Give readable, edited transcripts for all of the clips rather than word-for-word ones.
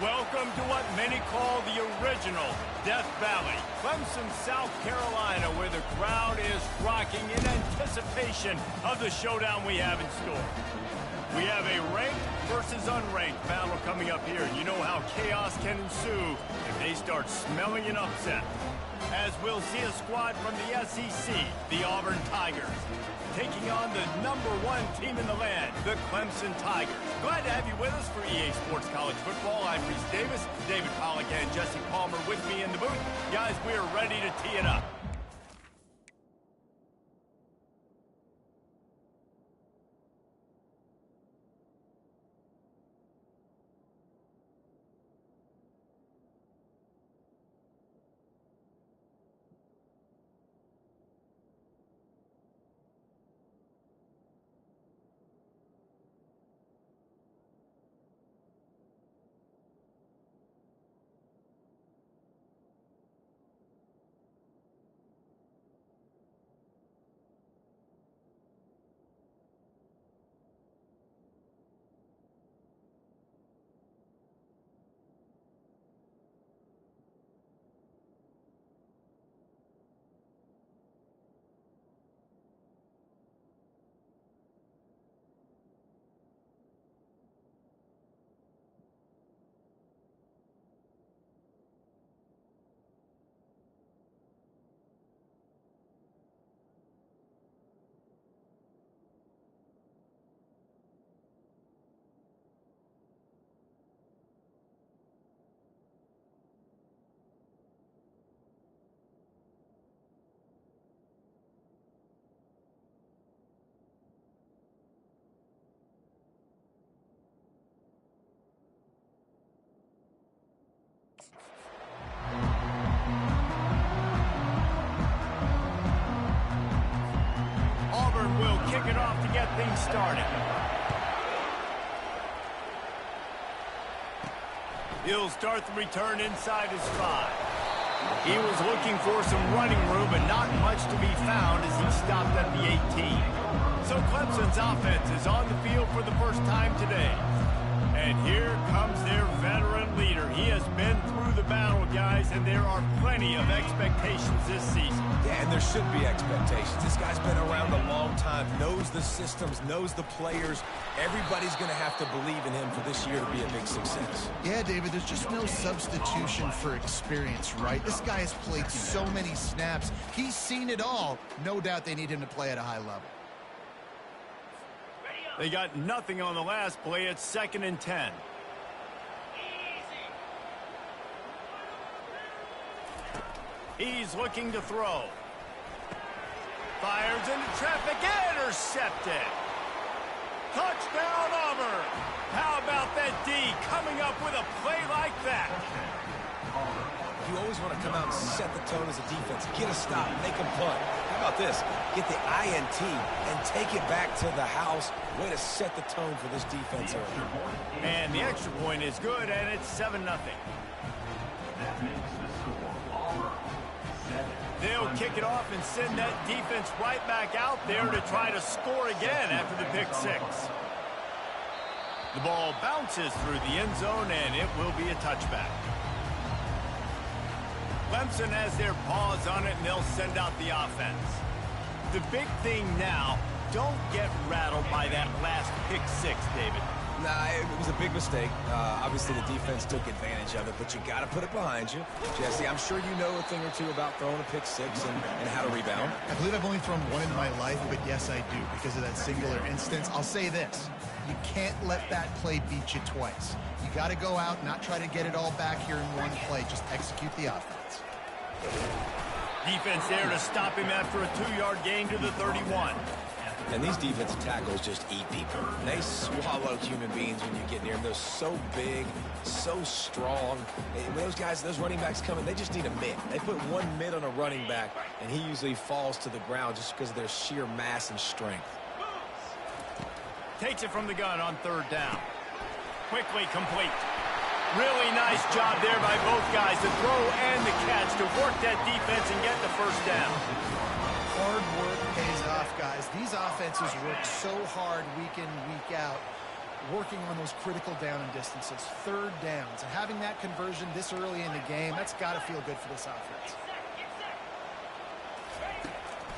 Welcome to what many call the original Death Valley, Clemson, South Carolina, where the crowd is rocking in anticipation of the showdown we have in store. We have a ranked versus unranked battle coming up here, and you know how chaos can ensue if they start smelling an upset. As we'll see a squad from the SEC, the Auburn Tigers, taking on the #1 team in the land, the Clemson Tigers. Glad to have you with us for EA Sports College Football. I'm Reese Davis, David Pollack, and Jesse Palmer with me in the booth. Guys, we are ready to tee it up. Auburn will kick it off to get things started. He'll start the return inside his 5. He was looking for some running room, but not much to be found as he stopped at the 18. So Clemson's offense is on the field for the first time today. And here comes their veteran leader. He has been through the battle, guys, and there are plenty of expectations this season. Yeah, and there should be expectations. This guy's been around a long time, knows the systems, knows the players. Everybody's going to have to believe in him for this year to be a big success. Yeah, David, there's just no substitution for experience, right? This guy has played so many snaps. He's seen it all. No doubt they need him to play at a high level. They got nothing on the last play. It's 2nd and 10. He's looking to throw. Fires into traffic. Intercepted. Touchdown, Auburn. How about that D coming up with a play like that? You always want to come out and set the tone as a defense. Get a stop, make them punt. How about this? Get the INT and take it back to the house. Way to set the tone for this defense early. And the extra point is good, and it's 7-0. They'll kick it off and send that defense right back out there to try to score again after the pick 6. The ball bounces through the end zone, and it will be a touchback. Clemson has their paws on it, and they'll send out the offense. The big thing now, don't get rattled by that last pick 6, David. Nah, it was a big mistake. Obviously, the defense took advantage of it, but you got to put it behind you. Jesse, I'm sure you know a thing or two about throwing a pick 6 and how to rebound. I believe I've only thrown one in my life, but yes, I do, because of that singular instance. I'll say this. You can't let that play beat you twice. You got to go out, not try to get it all back here in one play. Just execute the offense. Defense there to stop him after a 2-yard gain to the 31. And these defensive tackles just eat people. They swallow human beings when you get near them. They're so big, so strong. And when those guys, those running backs come in, they just need a mid. They put one mid on a running back, and he usually falls to the ground just because of their sheer mass and strength. Takes it from the gun on 3rd down. Quickly complete. Really nice job there by both guys, the throw and the catch, to work that defense and get the 1st down. Hard work pays off, guys. These offenses work so hard week in, week out. working on those critical down and distances, third downs, and having that conversion this early in the game, that's got to feel good for this offense.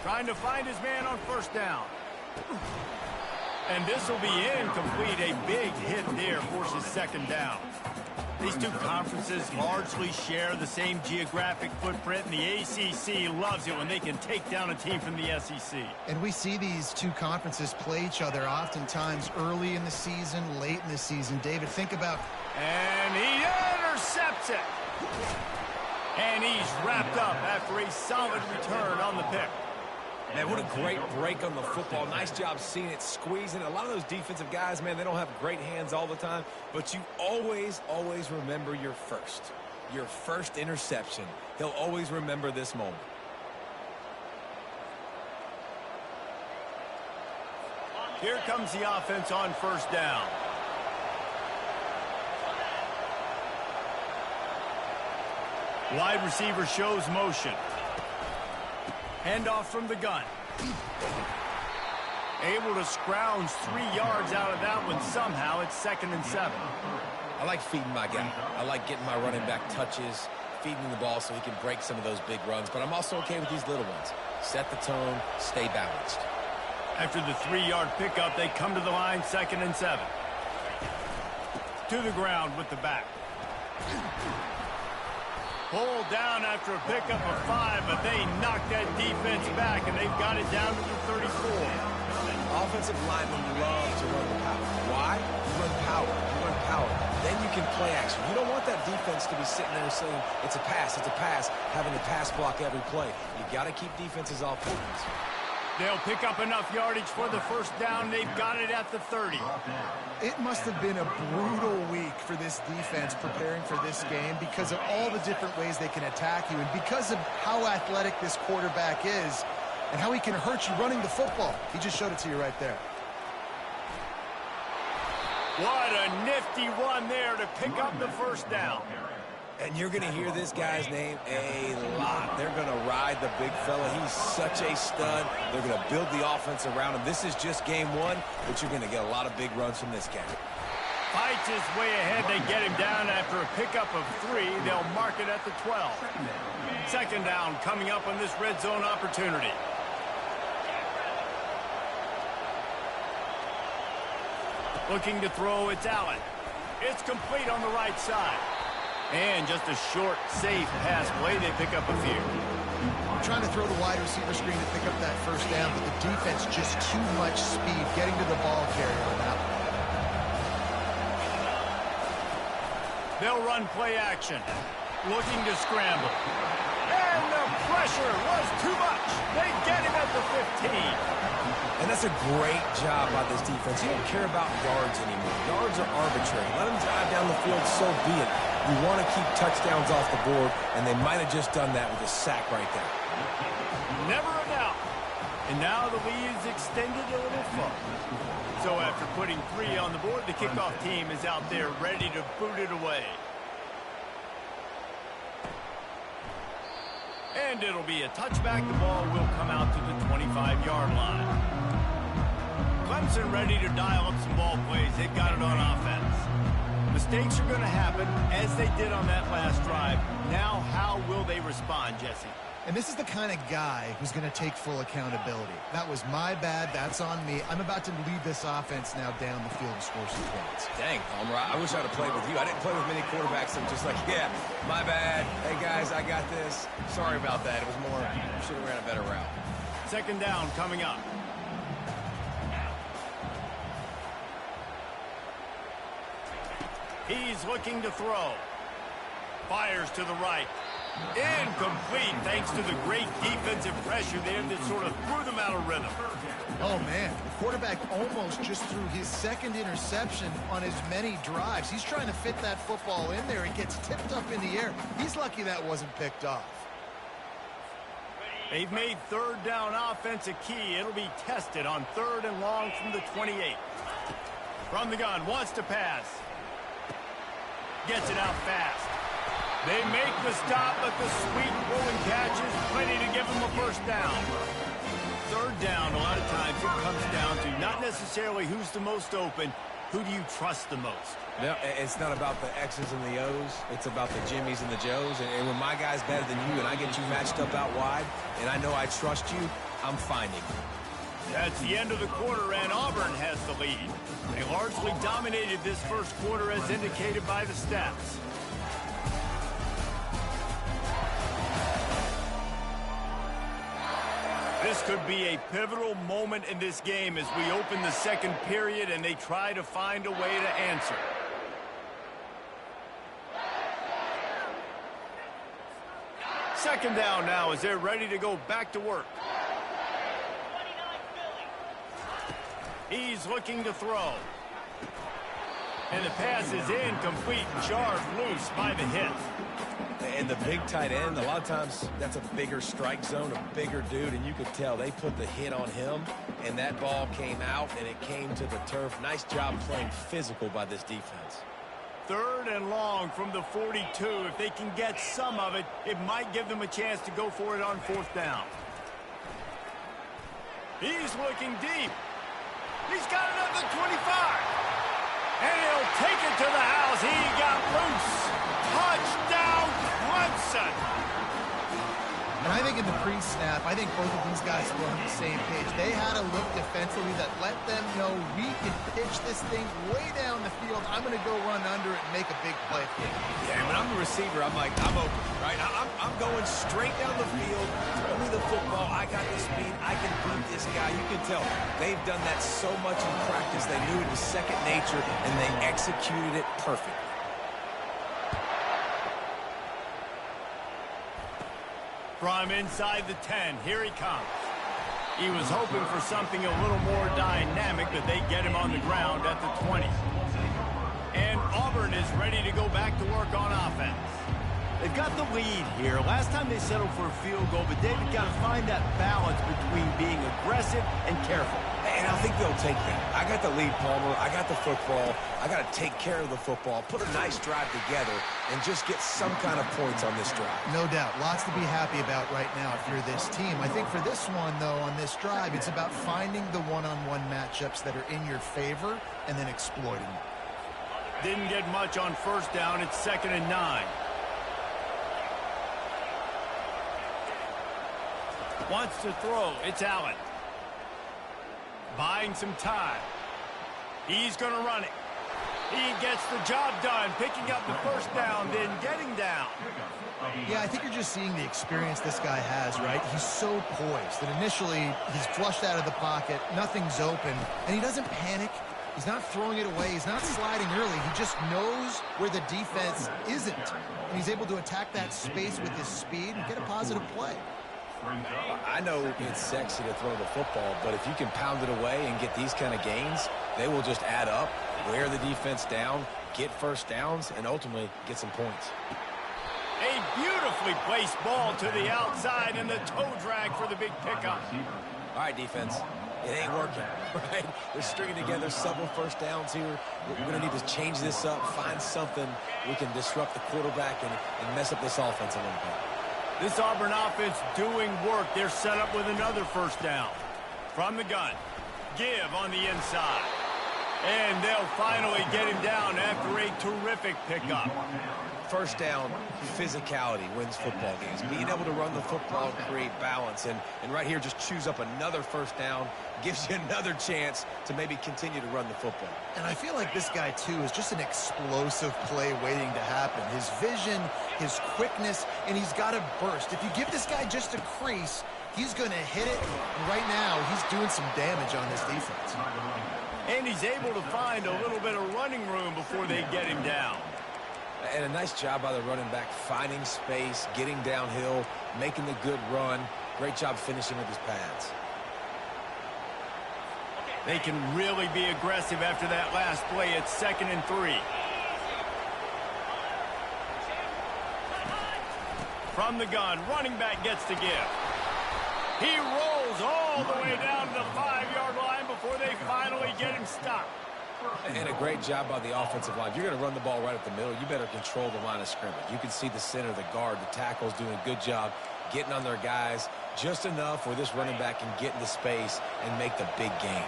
Trying to find his man on first down. And this will be incomplete. A big hit there forces second down. These two conferences largely share the same geographic footprint, and the ACC loves it when they can take down a team from the SEC. And we see these two conferences play each other oftentimes early in the season, late in the season. David, think about... And he intercepts it. And he's wrapped up after a solid return on the pick. Man, what a great break on the football. Nice job seeing it, squeezing. A lot of those defensive guys, man, they don't have great hands all the time, but you always, always remember your first interception. He'll always remember this moment. Here comes the offense on first down. Wide receiver shows motion. Handoff from the gun. Able to scrounge 3 yards out of that one somehow. It's 2nd and 7. I like feeding my guy. I like getting my running back touches, feeding the ball so he can break some of those big runs. But I'm also okay with these little ones. Set the tone, stay balanced. After the 3-yard pickup, they come to the line, 2nd and 7. To the ground with the back. Pulled down after a pickup of 5, but they knocked that defense back, and they've got it down to the 34. Offensive linemen love to run the power. Why? You run power. You run power. Then you can play action. You don't want that defense to be sitting there saying, it's a pass, having to pass block every play. You got to keep defenses off balance. They'll pick up enough yardage for the first down. They've got it at the 30. It must have been a brutal week for this defense preparing for this game because of all the different ways they can attack you and because of how athletic this quarterback is and how he can hurt you running the football. He just showed it to you right there. What a nifty run there to pick up the first down. And you're going to hear this guy's name a lot. They're going to ride the big fella. He's such a stud. They're going to build the offense around him. This is just game 1, but you're going to get a lot of big runs from this guy. Fights his way ahead. They get him down after a pickup of 3. They'll mark it at the 12. Second down coming up on this red zone opportunity. Looking to throw, it's Allen. It's complete on the right side. And just a short, safe pass play. They pick up a few. I'm trying to throw the wide receiver screen to pick up that first down, but the defense just too much speed getting to the ball carrier on that one. They'll run play action. Looking to scramble. And the pressure was too much. They get him at the 15. And that's a great job by this defense. You don't care about yards anymore. Yards are arbitrary. Let them drive down the field, so be it. You want to keep touchdowns off the board, and they might have just done that with a sack right there. Never a doubt. And now the lead is extended a little further. So after putting 3 on the board, the kickoff team is out there ready to boot it away. And it'll be a touchback. The ball will come out to the 25-yard line. Clemson ready to dial up some ball plays. They've got it on offense. Mistakes are going to happen, as they did on that last drive. Now, how will they respond, Jesse? And this is the kind of guy who's going to take full accountability. That was my bad. That's on me. I'm about to lead this offense now down the field and score some points. Dang, Homer, I wish I'd have played with you. I didn't play with many quarterbacks that were just like, yeah, my bad. Hey, guys, I got this. Sorry about that. It was more, should have ran a better route. Second down coming up. He's looking to throw. Fires to the right. Incomplete thanks to the great defensive pressure there that sort of threw them out of rhythm. Oh, man. The quarterback almost just threw his second interception on as many drives. He's trying to fit that football in there. It gets tipped up in the air. He's lucky that wasn't picked off. They've made third down offense a key. It'll be tested on 3rd and long from the 28. From the gun, wants to pass. Gets it out fast. They make the stop, but the sweet rolling catch is plenty to give them a first down. Third down, a lot of times it comes down to not necessarily who's the most open, who do you trust the most? No, it's not about the X's and the O's. It's about the Jimmys and the Joes. And when my guy's better than you and I get you matched up out wide, and I know I trust you, I'm finding you. That's the end of the quarter, and Auburn has the lead. They largely dominated this first quarter as indicated by the stats. This could be a pivotal moment in this game as we open the second period and they try to find a way to answer. Second down now as they're ready to go back to work. He's looking to throw. And the pass is incomplete, jarred loose by the hit. And the big tight end, a lot of times that's a bigger strike zone, a bigger dude, and you could tell they put the hit on him, and that ball came out, and it came to the turf. Nice job playing physical by this defense. Third and long from the 42. If they can get some of it, it might give them a chance to go for it on fourth down. He's looking deep. He's got another 25. And he'll take it to the house. He got loose. Touchdown, Clemson. And I think in the pre-snap, I think both of these guys were on the same page. They had a look defensively that let them know we can pitch this thing way down the field. I'm going to go run under it and make a big play. Yeah, when I'm the receiver, I'm like, I'm open, right? I'm going straight down the field. Throw me the football. I got the speed. I can beat this guy. You can tell they've done that so much in practice. They knew it was second nature, and they executed it perfectly. From inside the 10, here he comes. He was hoping for something a little more dynamic, but they get him on the ground at the 20. And Auburn is ready to go back to work on offense. They've got the lead here. Last time they settled for a field goal, but David got to find that balance between being aggressive and careful. And I think they'll take that. I got the lead, Palmer. I got the football. I got to take care of the football, put a nice drive together, and just get some kind of points on this drive. No doubt. Lots to be happy about right now if you're this team. I think for this one, though, on this drive, it's about finding the one-on-one matchups that are in your favor and then exploiting them. Didn't get much on first down. It's 2nd and 9. Wants to throw. It's Allen. Buying some time. He's going to run it. He gets the job done, picking up the first down, then getting down. Yeah, I think you're just seeing the experience this guy has, right? He's so poised that initially he's flushed out of the pocket, nothing's open, and he doesn't panic. He's not throwing it away. He's not sliding early. He just knows where the defense isn't, and he's able to attack that space with his speed and get a positive play. I know it's sexy to throw the football, but if you can pound it away and get these kind of gains, they will just add up, wear the defense down, get first downs, and ultimately get some points. A beautifully placed ball to the outside and the toe drag for the big pickup. All right, defense. It ain't working, right? They're stringing together several first downs here. We're going to need to change this up, find something we can disrupt the quarterback and mess up this offense a little bit. This Auburn offense doing work. They're set up with another first down. From the gun. Give on the inside. And they'll finally get him down after a terrific pickup. First down, physicality wins football games. Being able to run the football and create balance. And right here, just choose up another first down. Gives you another chance to maybe continue to run the football. And I feel like this guy, too, is just an explosive play waiting to happen. His vision, his quickness, and he's got a burst. If you give this guy just a crease, he's going to hit it. And right now, he's doing some damage on this defense. And he's able to find a little bit of running room before they get him down. And a nice job by the running back, finding space, getting downhill, making the good run. Great job finishing with his pads. They can really be aggressive after that last play. It's 2nd and 3. From the gun, running back gets to give. He rolls all the way down to the 5-yard line before they finally get him stopped. And a great job by the offensive line. If you're going to run the ball right up the middle, you better control the line of scrimmage. You can see the center, the guard, the tackles doing a good job getting on their guys just enough where this running back can get into space and make the big game.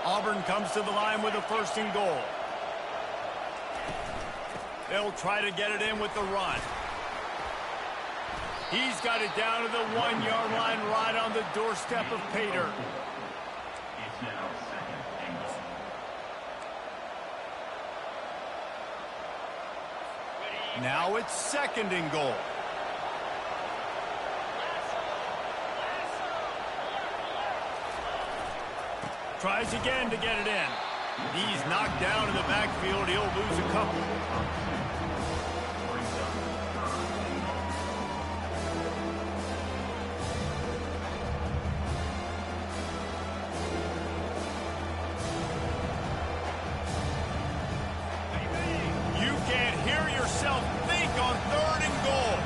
Auburn comes to the line with a 1st and goal. They'll try to get it in with the run. He's got it down to the 1-yard line right on the doorstep of Pater. It's now 2nd and goal. Now it's 2nd and goal. Tries again to get it in. He's knocked down in the backfield. He'll lose a couple. You can't hear yourself think on 3rd and goal.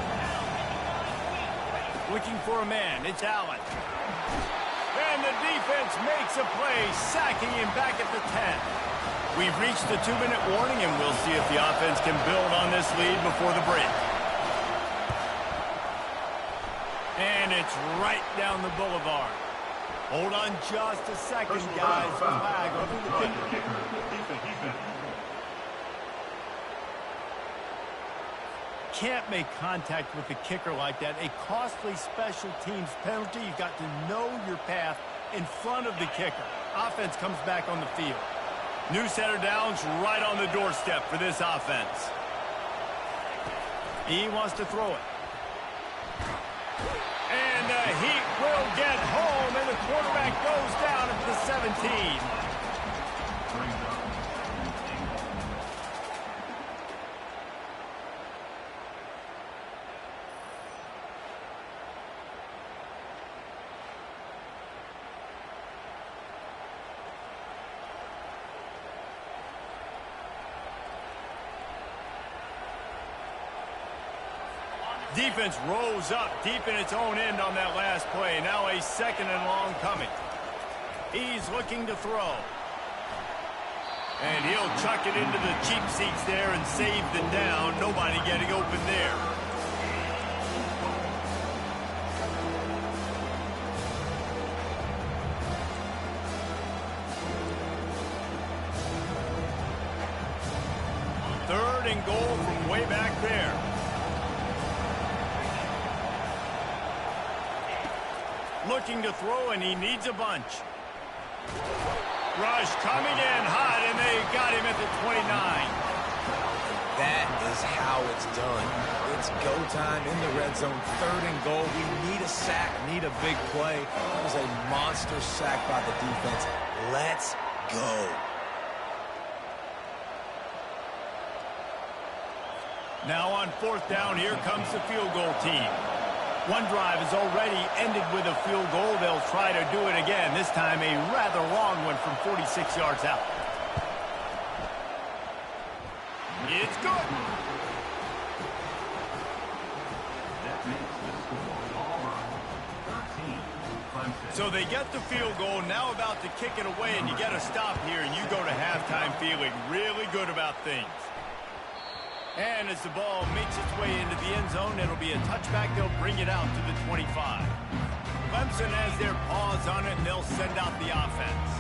Looking for a man. It's Allen. And the defense makes a play, sacking him back at the 10. We've reached the 2-minute warning, and we'll see if the offense can build on this lead before the break. And it's right down the boulevard. Hold on just a second, guys. Flag over the kicker. Can't make contact with the kicker like that. A costly special teams penalty. You've got to know your path in front of the kicker. Offense comes back on the field. New set of downs right on the doorstep for this offense. He wants to throw it. And he will get home, and the quarterback goes down at the 17. Defense rolls up deep in its own end on that last play. Now a 2nd and long coming. He's looking to throw. And he'll chuck it into the cheap seats there and save the down. Nobody getting open there. Third and goal from way back there. Looking to throw, and he needs a bunch. Rush coming in hot, and they got him at the 29. That is how it's done. It's go time in the red zone. 3rd and goal. We need a sack, need a big play. That was a monster sack by the defense. Let's go. Now on 4th down, here comes the field goal team. One drive has already ended with a field goal. They'll try to do it again. This time a rather long one from 46 yards out. It's good. That makes the score Auburn 13, Clemson. So they get the field goal, now about to kick it away, and you get a stop here, and you go to halftime feeling really good about things. And as the ball makes its way into the end zone, it'll be a touchback. They'll bring it out to the 25. Clemson has their paws on it, and they'll send out the offense.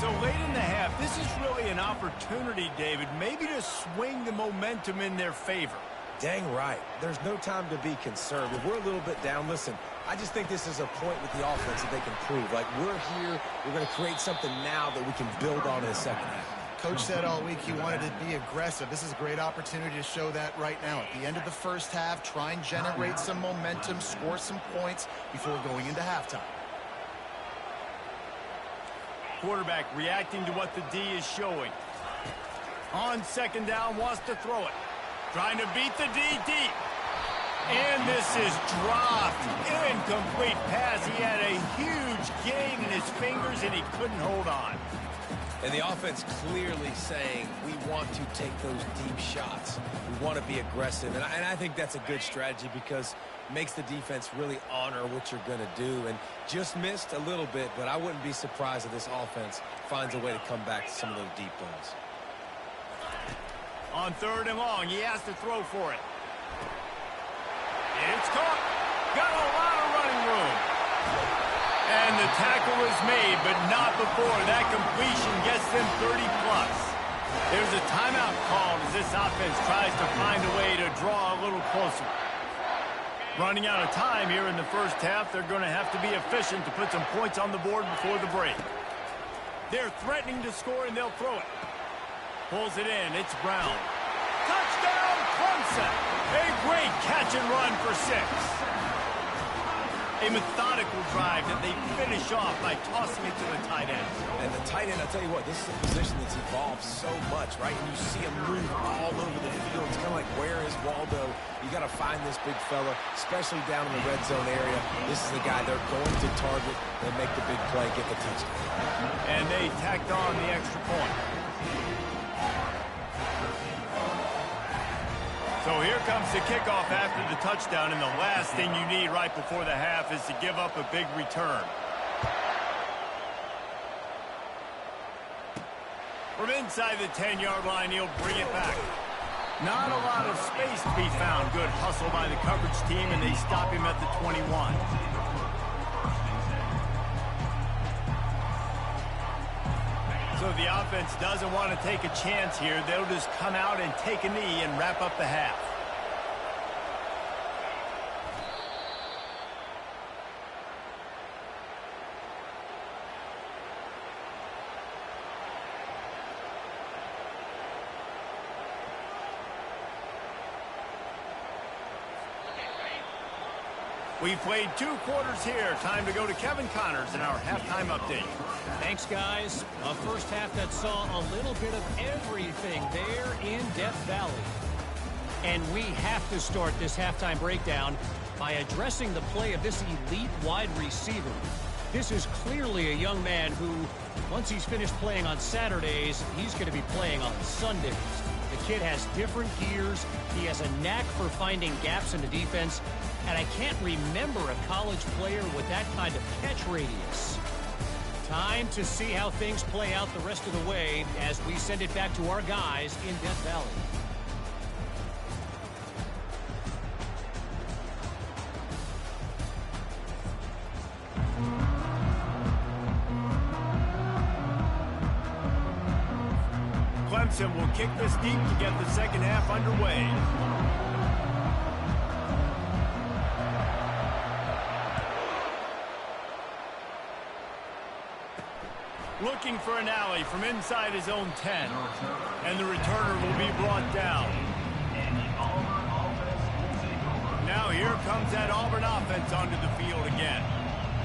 So late in the half, this is really an opportunity, David, maybe to swing the momentum in their favor. Dang right. There's no time to be concerned. If we're a little bit down, listen, I just think this is a point with the offense that they can prove. Like, we're here, we're going to create something now that we can build on in the second half. Coach said all week he wanted to be aggressive. This is a great opportunity to show that right now. At the end of the first half, try and generate some momentum, score some points before going into halftime. Quarterback reacting to what the D is showing. On 2nd down, wants to throw it. Trying to beat the D deep. And this is dropped. Incomplete pass. He had a huge gain in his fingers, and he couldn't hold on. And the offense clearly saying, we want to take those deep shots. We want to be aggressive. And I think that's a good strategy because it makes the defense really honor what you're going to do. And just missed a little bit, but I wouldn't be surprised if this offense finds a way to come back to some of those deep balls. On 3rd and long, he has to throw for it. It's caught. Got a lot of running room. And the tackle is made, but not before that completion gets them 30+. There's a timeout called as this offense tries to find a way to draw a little closer. Running out of time here in the first half, they're going to have to be efficient to put some points on the board before the break. They're threatening to score, and they'll throw it. Pulls it in. It's Brown. Touchdown, Clemson! A great catch and run for 6. A methodical drive that they finish off by tossing it to the tight end. And the tight end, I'll tell you what, this is a position that's evolved so much, right? And you see him move all over the field. It's kind of like, where is Waldo? You got to find this big fella, especially down in the red zone area. This is the guy they're going to target and make the big play, get the touchdown. And they tacked on the extra point. So here comes the kickoff after the touchdown, and the last thing you need right before the half is to give up a big return. From inside the 10-yard line, he'll bring it back. Not a lot of space to be found. Good hustle by the coverage team, and they stop him at the 21. So the offense doesn't want to take a chance here. They'll just come out and take a knee and wrap up the half. We played 2 quarters here. Time to go to Kevin Connors in our halftime update. Thanks, guys. A first half that saw a little bit of everything there in Death Valley. And we have to start this halftime breakdown by addressing the play of this elite wide receiver. This is clearly a young man who, once he's finished playing on Saturdays, he's going to be playing on Sundays. The kid has different gears. He has a knack for finding gaps in the defense. And I can't remember a college player with that kind of catch radius. Time to see how things play out the rest of the way as we send it back to our guys in Death Valley. Clemson will kick this deep to get the second half underway. Looking for an alley from inside his own 10. And the returner will be brought down. Now here comes that Auburn offense onto the field again.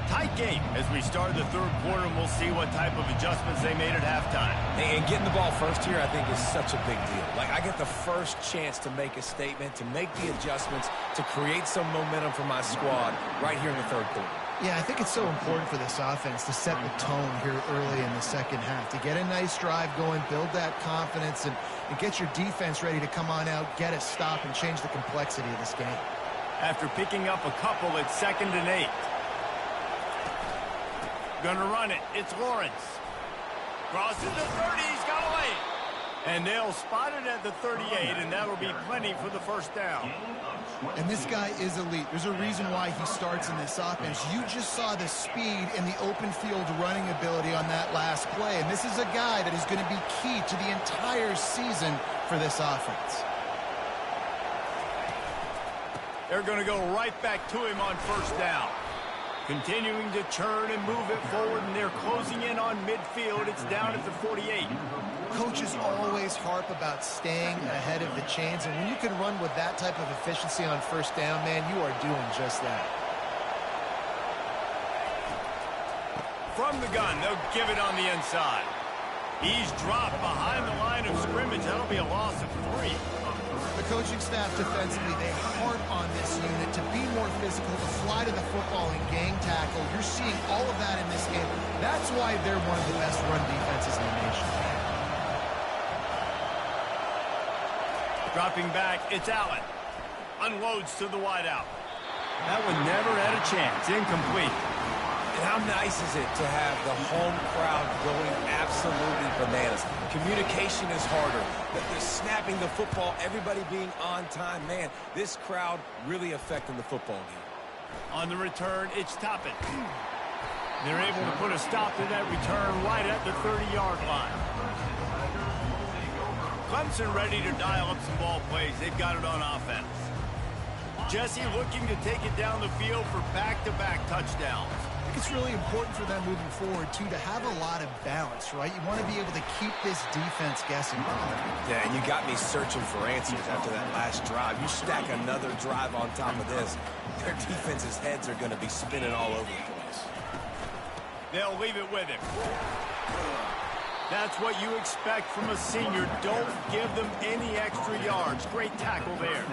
Tight game as we start the third quarter, and we'll see what type of adjustments they made at halftime. And getting the ball first here, I think, is such a big deal. Like, I get the first chance to make a statement, to make the adjustments, to create some momentum for my squad right here in the third quarter. Yeah, I think it's so important for this offense to set the tone here early in the second half, to get a nice drive going, build that confidence, and get your defense ready to come on out, get a stop, and change the complexity of this game. After picking up a couple, it's 2nd and 8. Gonna run it. It's Lawrence. Crosses the 30. He's got away. And they'll spot it at the 38, and that'll be plenty for the first down. And this guy is elite. There's a reason why he starts in this offense. You just saw the speed and the open field running ability on that last play. And this is a guy that is going to be key to the entire season for this offense. They're going to go right back to him on first down. Continuing to churn and move it forward, and they're closing in on midfield. It's down at the 48. Coaches always harp about staying ahead of the chains, and when you can run with that type of efficiency on first down, man, you are doing just that. From the gun, they'll give it on the inside. He's dropped behind the line of scrimmage. That'll be a loss of 3. The coaching staff defensively, they harp on this unit to be more physical, to fly to the football and gang tackle. You're seeing all of that in this game. That's why they're one of the best run defenses in the nation. Dropping back, it's Allen. Unloads to the wideout. That one never had a chance. Incomplete. And how nice is it to have the home crowd going absolutely bananas? Communication is harder. The snapping the football, everybody being on time. Man, this crowd really affecting the football game. On the return, it's Toppin. They're able to put a stop to that return right at the 30-yard line. Clemson ready to dial up some ball plays. They've got it on offense. Jesse looking to take it down the field for back-to-back touchdowns. I think it's really important for them moving forward, too, to have a lot of balance, right? You want to be able to keep this defense guessing. Yeah, and you got me searching for answers after that last drive. You stack another drive on top of this, their defense's heads are going to be spinning all over the place. They'll leave it with him. That's what you expect from a senior. Don't give them any extra yards. Great tackle there.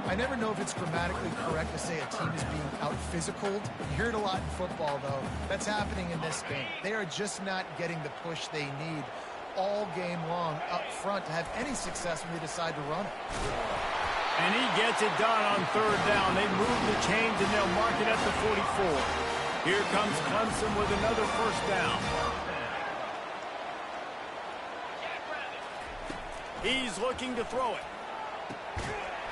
I never know if it's grammatically correct to say a team is being out-physicaled. You hear it a lot in football, though. That's happening in this game. They are just not getting the push they need all game long up front to have any success when they decide to run it. And he gets it done on third down. They move the chains, and they'll mark it at the 44. Here comes Clemson with another first down. He's looking to throw it.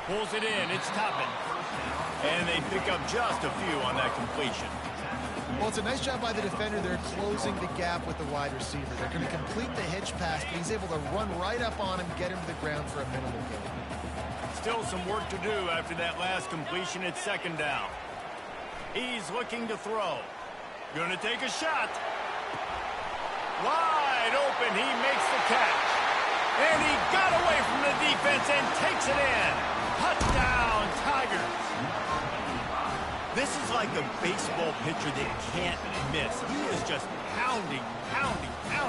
Pulls it in. It's Toppin. And they pick up just a few on that completion. Well, it's a nice job by the defender. They're closing the gap with the wide receiver. They're going to complete the hitch pass, but he's able to run right up on him, get him to the ground for a minimal gain. Still some work to do after that last completion at second down. He's looking to throw. Going to take a shot. Wide open. He makes the catch. And he got away from the defense and takes it in. Touchdown, Tigers. This is like a baseball pitcher that can't miss. He is just pounding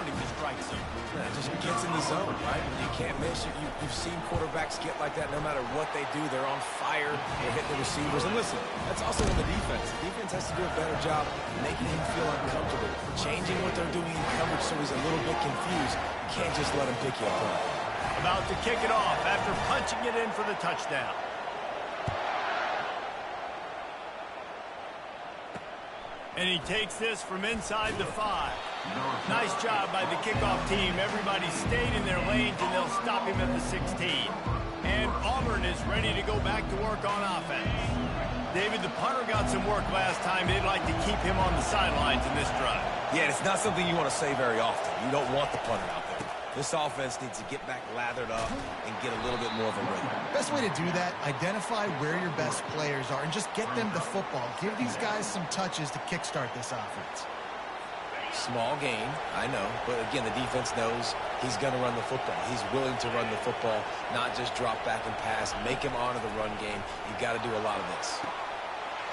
the strike zone. Yeah, just gets in the zone, right? You can't miss. You've seen quarterbacks get like that no matter what they do. They're on fire. They're hitting the receivers. And listen, that's also on the defense. The defense has to do a better job making him feel uncomfortable, changing what they're doing in coverage so he's a little bit confused. You can't just let him pick you apart. About to kick it off after punching it in for the touchdown. And he takes this from inside the 5. Nice job by the kickoff team. Everybody stayed in their lanes, and they'll stop him at the 16. And Auburn is ready to go back to work on offense. David, the punter got some work last time. They'd like to keep him on the sidelines in this drive. Yeah, it's not something you want to say very often. You don't want the punter out there. This offense needs to get back lathered up and get a little bit more of a rhythm. Best way to do that, identify where your best players are and just get them the football. Give these guys some touches to kickstart this offense. Small gain, I know, but again, the defense knows he's going to run the football. He's willing to run the football, not just drop back and pass, make him honor the run game. You've got to do a lot of this.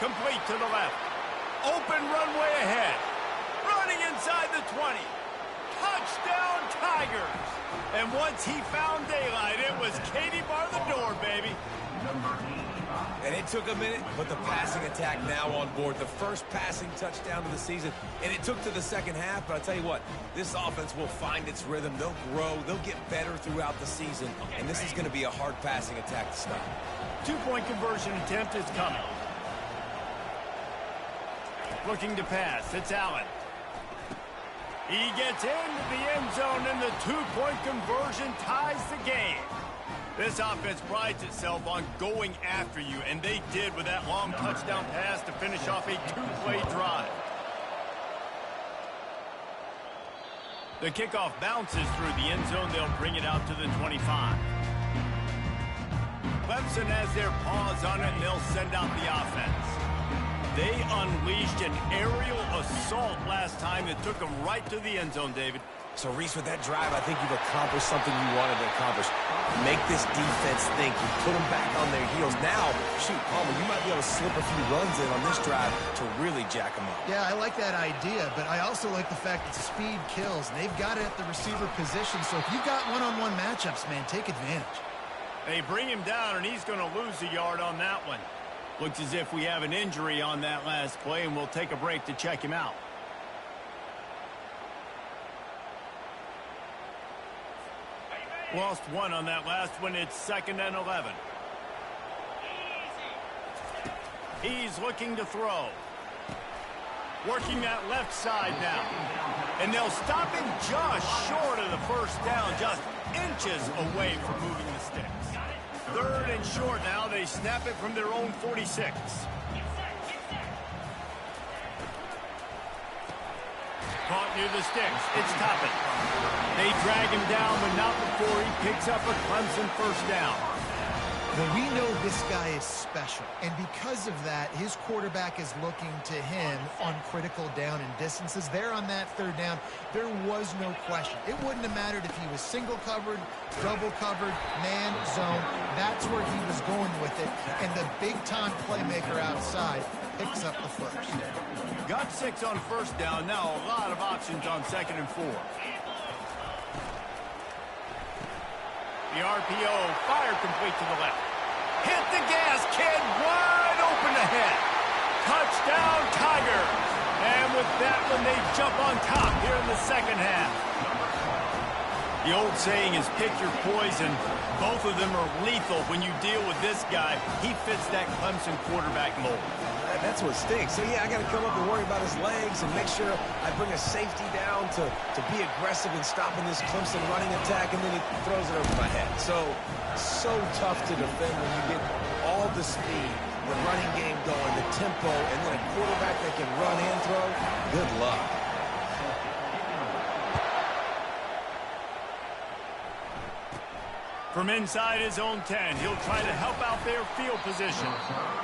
Complete to the left. Open runway ahead. Running inside the 20. Touchdown, Tigers. And once he found daylight, it was Katie bar the door, baby. And it took a minute, but the passing attack now on board. The first passing touchdown of the season, and it took to the second half, but I'll tell you what, this offense will find its rhythm. They'll grow. They'll get better throughout the season, and this is going to be a hard passing attack to stop. 2-point conversion attempt is coming. Looking to pass. It's Allen. He gets into the end zone, and the 2-point conversion ties the game. This offense prides itself on going after you, and they did with that long touchdown pass to finish off a 2-play drive. The kickoff bounces through the end zone. They'll bring it out to the 25. Clemson has their paws on it, and they'll send out the offense. They unleashed an aerial assault last time that took them right to the end zone, David. So, Reese, with that drive, I think you've accomplished something you wanted to accomplish. Make this defense think. You put them back on their heels. Now, shoot, Palmer, you might be able to slip a few runs in on this drive to really jack them up. Yeah, I like that idea, but I also like the fact that speed kills, and they've got it at the receiver position. So if you've got one-on-one matchups, man, take advantage. They bring him down, and he's going to lose a yard on that one. Looks as if we have an injury on that last play, and we'll take a break to check him out. Lost one on that last one. It's 2nd and 11. He's looking to throw. Working that left side now. And they'll stop him just short of the first down, just inches away from moving the sticks. 3rd and short now. They snap it from their own 46. Caught near the sticks. It's Toppin. They drag him down, but not before he picks up a Clemson first down. Well, we know this guy is special, and because of that, his quarterback is looking to him on critical down and distances. There on that third down, there was no question. It wouldn't have mattered if he was single covered, double covered, man, zone. That's where he was going with it, and the big-time playmaker outside picks up the first. Got 6 on first down. Now a lot of options on 2nd and 4. The RPO, fire complete to the left. Hit the gas, kid, wide open ahead. Touchdown, Tigers. And with that one, they jump on top here in the second half. The old saying is pick your poison. Both of them are lethal when you deal with this guy. He fits that Clemson quarterback mold. That's what stinks. So, yeah, I got to come up and worry about his legs and make sure I bring a safety down to be aggressive in stopping this Clemson running attack, and then he throws it over my head. So tough to defend when you get all the speed, the running game going, the tempo, and then a quarterback that can run and throw. Good luck. From inside his own 10, he'll try to help out their field position.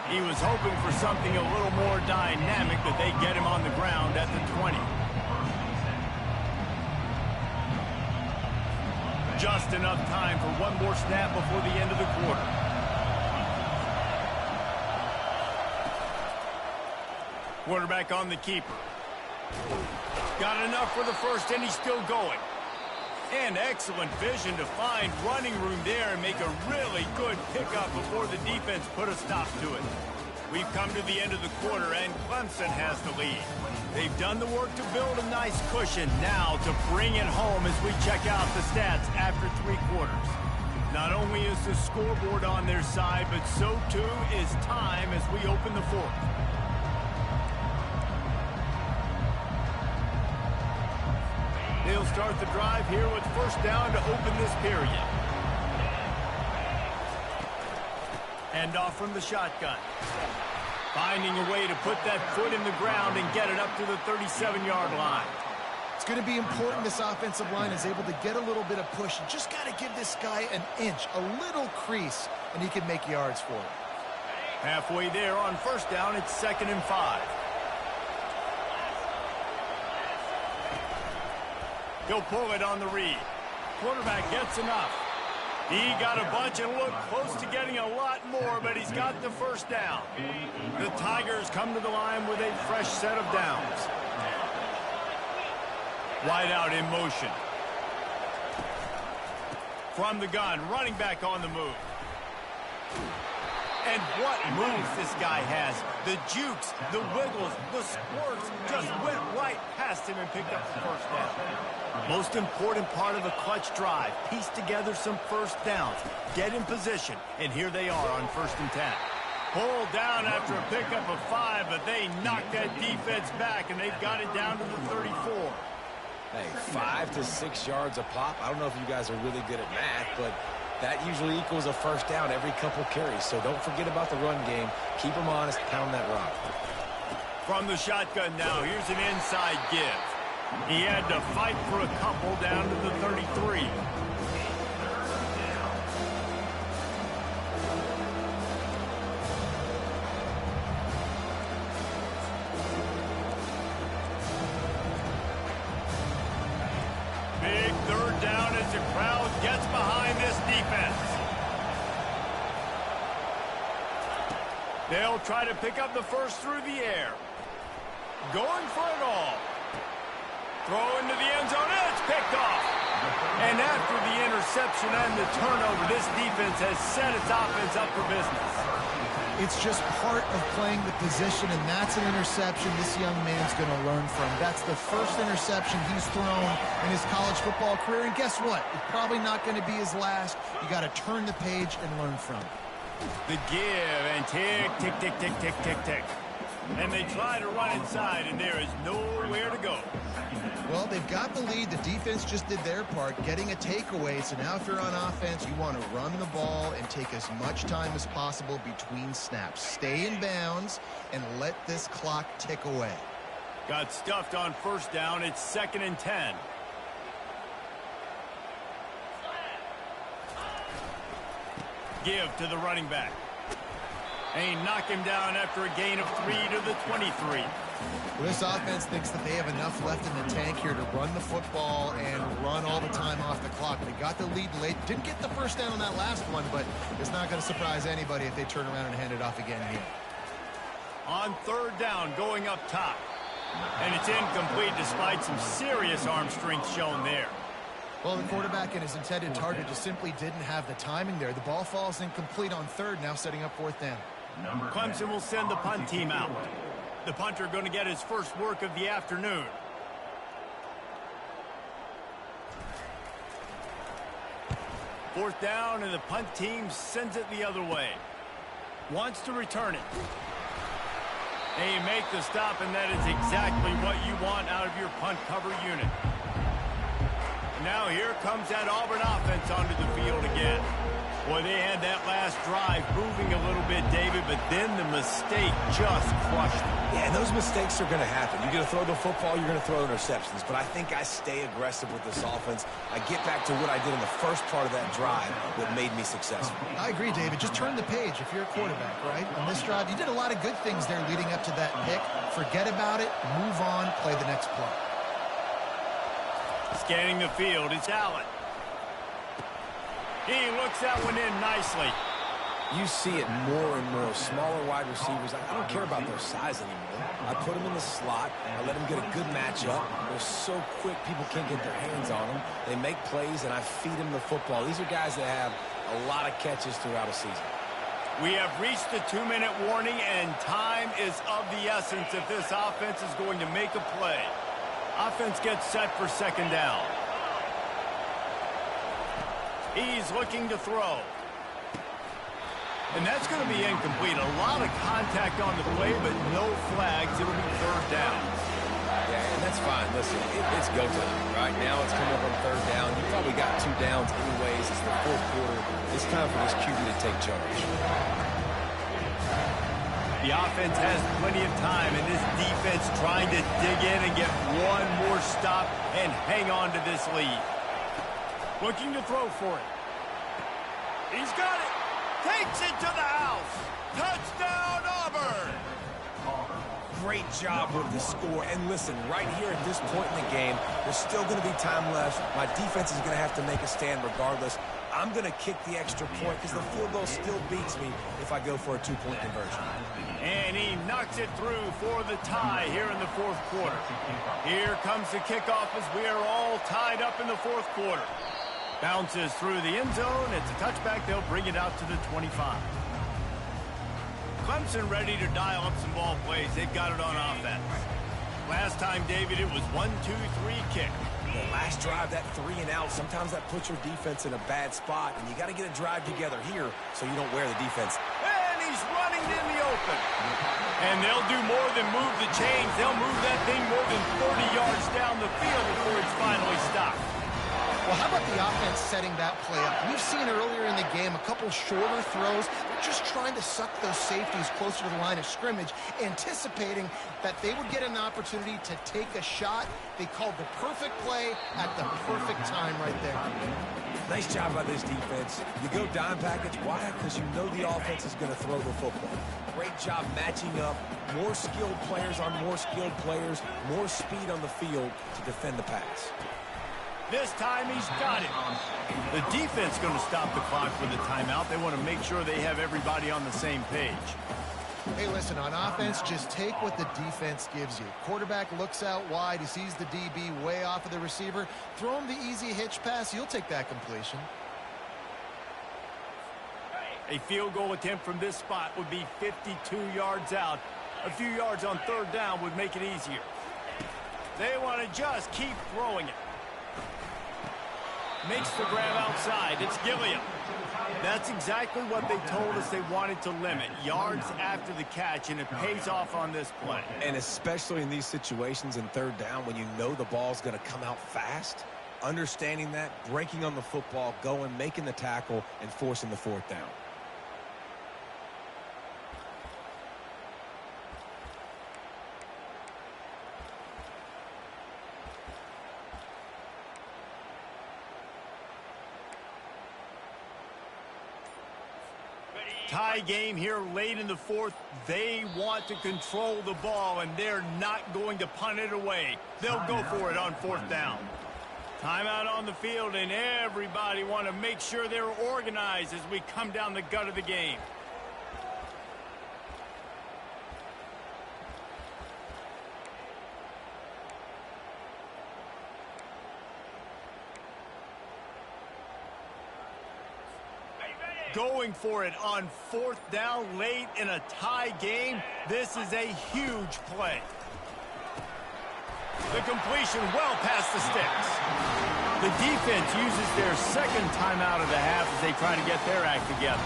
He was hoping for something a little more dynamic, but they get him on the ground at the 20. Just enough time for one more snap before the end of the quarter. Quarterback on the keeper. Got enough for the first, and he's still going. And excellent vision to find running room there and make a really good pickup before the defense put a stop to it. We've come to the end of the quarter, and Clemson has the lead. They've done the work to build a nice cushion. Now to bring it home as we check out the stats after 3 quarters. Not only is the scoreboard on their side, but so too is time as we open the 4th. They'll start the drive here with first down to open this period. Hand off from the shotgun. Finding a way to put that foot in the ground and get it up to the 37-yard line. It's going to be important this offensive line is able to get a little bit of push. You just got to give this guy an inch, a little crease, and he can make yards for it. Halfway there on first down, it's 2nd and 5. He'll pull it on the read. Quarterback gets enough. He got a bunch and looked close to getting a lot more, but he's got the first down. The Tigers come to the line with a fresh set of downs. Wide out in motion. From the gun, running back on the move. And what moves this guy has. The jukes, the wiggles, the squirts just went right past him and picked up the first down. Most important part of a clutch drive. Piece together some first downs. Get in position. And here they are on 1st and 10. Pulled down after a pickup of 5, but they knocked that defense back, and they've got it down to the 34. Hey, 5 to 6 yards a pop. I don't know if you guys are really good at math, but that usually equals a first down every couple carries. So don't forget about the run game. Keep them honest. Pound that rock. From the shotgun now, here's an inside give. He had to fight for a couple down to the 33. Big 3rd down as the crowd gets behind this defense. They'll try to pick up the first through the air. Going for it all. Throw into the end zone, and it's picked off. And after the interception and the turnover, this defense has set its offense up for business. It's just part of playing the position, and that's an interception this young man's going to learn from. That's the first interception he's thrown in his college football career, and guess what? It's probably not going to be his last. You got to turn the page and learn from it. The give, and tick, tick, tick, tick, tick, tick, tick. And they try to run inside, and there is nowhere to go. Well, they've got the lead. The defense just did their part, getting a takeaway. So now if you're on offense, you want to run the ball and take as much time as possible between snaps. Stay in bounds and let this clock tick away. Got stuffed on first down. It's 2nd and 10. Give to the running back. And he knocked him down after a gain of 3 to the 23. Well, this offense thinks that they have enough left in the tank here to run the football and run all the time off the clock. They got the lead late. Didn't get the first down on that last one, but it's not going to surprise anybody if they turn around and hand it off again here. On 3rd down, going up top. And it's incomplete despite some serious arm strength shown there. Well, the quarterback and his intended target just simply didn't have the timing there. The ball falls incomplete on 3rd, now setting up 4th down. Clemson will send the punt team out. The punter going to get his first work of the afternoon. Fourth down, and the punt team sends it the other way. Wants to return it. And you make the stop, and that is exactly what you want out of your punt cover unit. Now here comes that Auburn offense onto the field again. Boy, they had that last drive moving a little bit, David, but then the mistake just crushed them. Yeah, and those mistakes are going to happen. You're going to throw the football, you're going to throw interceptions. But I think I stay aggressive with this offense. I get back to what I did in the first part of that drive that made me successful. I agree, David. Just turn the page if you're a quarterback, right? On this drive, you did a lot of good things there leading up to that pick. Forget about it, move on, play the next play. Scanning the field, it's Allen. He looks that one in nicely. You see it more and more. Smaller wide receivers, I don't care about their size anymore. I put them in the slot. I let them get a good matchup. They're so quick, people can't get their hands on them. They make plays, and I feed them the football. These are guys that have a lot of catches throughout a season. We have reached the 2-minute warning, and time is of the essence if this offense is going to make a play. Offense gets set for 2nd down. He's looking to throw. And that's going to be incomplete. A lot of contact on the play, but no flags. It'll be 3rd down. Yeah, and that's fine. Listen, it's go time. Right now it's coming up on 3rd down. You probably got 2 downs anyways. It's the 4th quarter. It's time for this QB to take charge. The offense has plenty of time, and this defense trying to dig in and get one more stop and hang on to this lead. Looking to throw for it. He's got it. Takes it to the house. Touchdown, Auburn. Great job with the score. And listen, right here at this point in the game, there's still going to be time left. My defense is going to have to make a stand regardless. I'm going to kick the extra point because the field goal still beats me if I go for a 2-point conversion. And he knocks it through for the tie here in the 4th quarter. Here comes the kickoff as we are all tied up in the 4th quarter. Bounces through the end zone. It's a touchback. They'll bring it out to the 25. Clemson ready to dial up some ball plays. They've got it on offense. Last time, David, it was 1-2-3 kick. The last drive, that 3 and out, sometimes that puts your defense in a bad spot, and you got to get a drive together here so you don't wear the defense. And he's running in the open. And they'll do more than move the chains. They'll move that thing more than 30 yards down the field before it's finally stopped. Well, how about the offense setting that play up? We've seen earlier in the game a couple shorter throws. They're just trying to suck those safeties closer to the line of scrimmage, anticipating that they would get an opportunity to take a shot. They called the perfect play at the perfect time right there. Nice job by this defense. You go dime package. Why? Because you know the offense is going to throw the football. Great job matching up. More skilled players on more skilled players. More speed on the field to defend the pass. This time he's got it. The defense going to stop the clock with a timeout. They want to make sure they have everybody on the same page. Hey, listen, on offense, just take what the defense gives you. Quarterback looks out wide. He sees the DB way off of the receiver. Throw him the easy hitch pass. You'll take that completion. A field goal attempt from this spot would be 52 yards out. A few yards on 3rd down would make it easier. They want to just keep throwing it. Makes the grab outside. It's Gilliam. That's exactly what they told us they wanted to limit. Yards after the catch, and it pays off on this play. And especially in these situations in 3rd down when you know the ball's going to come out fast, understanding that, breaking on the football, going, making the tackle, and forcing the 4th down. tie game here late in the fourth. They want to control the ball, and they're not going to punt it away. They'll go for it on fourth down. Timeout on the field, and everybody want to make sure they're organized as we come down the gut of the game. Going for it on fourth down late in a tie game. This is a huge play. The completion well past the sticks. The defense uses their second timeout of the half as they try to get their act together.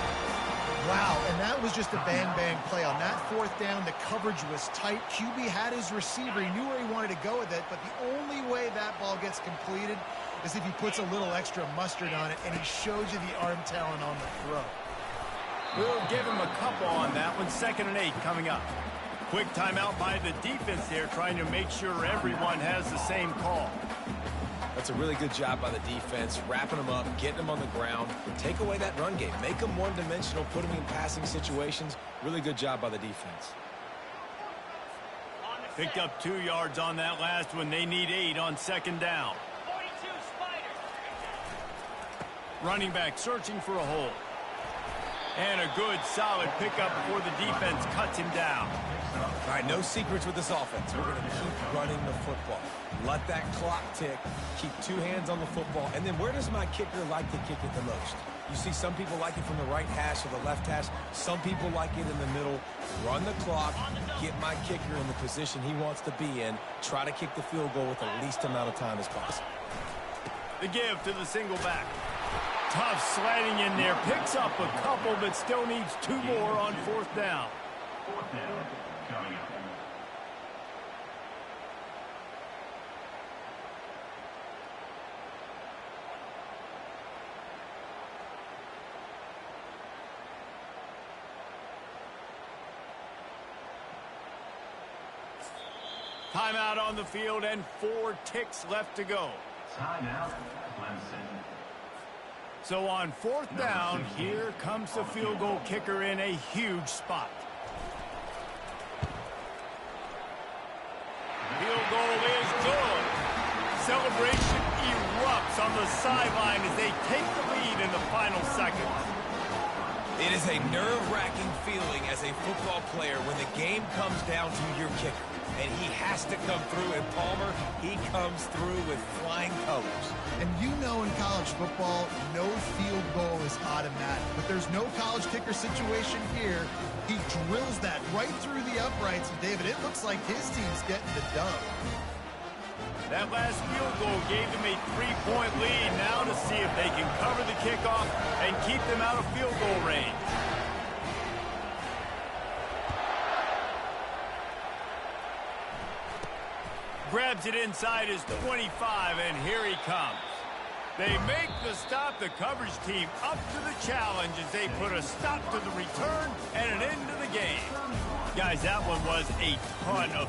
Wow, and that was just a bang-bang play. On that fourth down, the coverage was tight. QB had his receiver. He knew where he wanted to go with it, but the only way that ball gets completed is if he puts a little extra mustard on it, and he shows you the arm talent on the throw. We'll give him a couple on that one. 2nd and 8 coming up. Quick timeout by the defense there, trying to make sure everyone has the same call. That's a really good job by the defense, wrapping them up, getting them on the ground. Take away that run game. Make them one-dimensional, put them in passing situations. Really good job by the defense. Picked up 2 yards on that last one. They need 8 on 2nd down. Running back searching for a hole. And a good, solid pickup before the defense cuts him down. All right, no secrets with this offense. We're going to keep running the football. Let that clock tick. Keep 2 hands on the football. And then where does my kicker like to kick it the most? You see some people like it from the right hash or the left hash. Some people like it in the middle. Run the clock. Get my kicker in the position he wants to be in. Try to kick the field goal with the least amount of time as possible. The give to the single back. Tough sliding in there. Picks up a couple, but still needs 2 more on 4th down. 4th down coming up. Timeout on the field and 4 ticks left to go. Timeout, Clemson. So on 4th down, here comes the field goal kicker in a huge spot. Field goal is good. Celebration erupts on the sideline as they take the lead in the final seconds. It is a nerve-wracking feeling as a football player when the game comes down to your kicker. And he has to come through, and Palmer, he comes through with flying colors. And you know in college football, no field goal is automatic. But there's no college kicker situation here. He drills that right through the uprights. And, David, it looks like his team's getting the dub. That last field goal gave them a 3-point lead. Now to see if they can cover the kickoff and keep them out of field goal range. Grabs it inside his 25, and here he comes. They make the stop. The coverage team up to the challenge as they put a stop to the return and an end to the game. Guys, that one was a ton of